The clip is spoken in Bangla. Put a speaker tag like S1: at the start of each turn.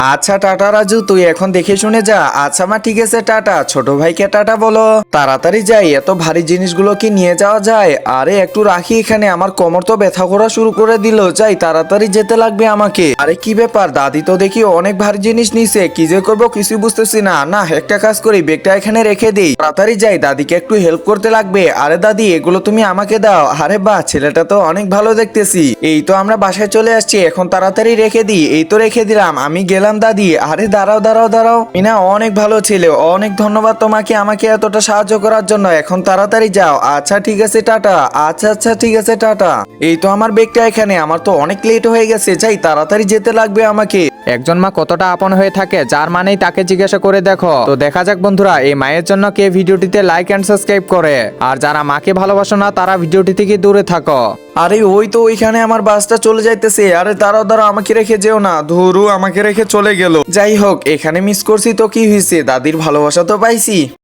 S1: আচ্ছা টাটা রাজু, তুই এখন দেখে শুনে যা। আচ্ছা মা, ঠিক আছে টাটা। ছোট ভাইকে টাটা বলো। তাড়াতাড়ি যাই, এত ভারী জিনিসগুলো কি নিয়ে যাওয়া যায়? আরে একটু রাখি এখানে, আমার কোমর তো ব্যথা করা শুরু করে দিল। যাই, তাড়াতাড়ি যেতে লাগবে আমাকে। আরে কি ব্যাপার, দাদি তো দেখি অনেক ভারী জিনিস নিছে, কি যে করবো কিছু বুঝতেছি না। না, একটা কাজ করি, ব্যাগটা এখানে রেখে দিই, তাড়াতাড়ি যাই, দাদিকে একটু হেল্প করতে লাগবে। আরে দাদি, এগুলো তুমি আমাকে দাও। আরে বাহ, ছেলেটা তো অনেক ভালো দেখতেছি। এই তো আমরা বাসায় চলে আসছি, এখন তাড়াতাড়ি রেখে দিই। এই তো রেখে দিলাম, আমি গেলাম দাদি। আরে দাঁড়াও দাঁড়াও দাঁড়াও, মিনা অনেক ভালো ছেলে, অনেক ধন্যবাদ তোমাকে আমাকে এতটা সাহায্য করার জন্য। এখন তাড়াতাড়ি যাও। আচ্ছা ঠিক আছে টাটা। আচ্ছা আচ্ছা ঠিক আছে টাটা। এই তো আমার ব্যাগটা এখানে, আমার তো অনেক লেট হয়ে গেছে, যাই তাড়াতাড়ি যেতে লাগবে আমাকে।
S2: একজন মা কতটা আপন হয়ে থাকে, যার মানেই তাকে জিজ্ঞাসা করে দেখো। তো দেখা যাক বন্ধুরা, এই মায়ের জন্য কে ভিডিওটিতে লাইক এন্ড সাবস্ক্রাইব করে। আর যারা মাকে ভালোবাসো না, তারা ভিডিওটি থেকে দূরে থাকো।
S1: আরে ওই তো ওইখানে আমার বাসটা চলে যাইতেছে। আরে দাঁড়াও দাঁড়াও, আমাকে রেখে যেও না। ধুরু, আমাকে রেখে চলে গেল। যাই হোক, এখানে মিস করছি তো কি হয়েছে, দাদির ভালোবাসা তো পাইছি।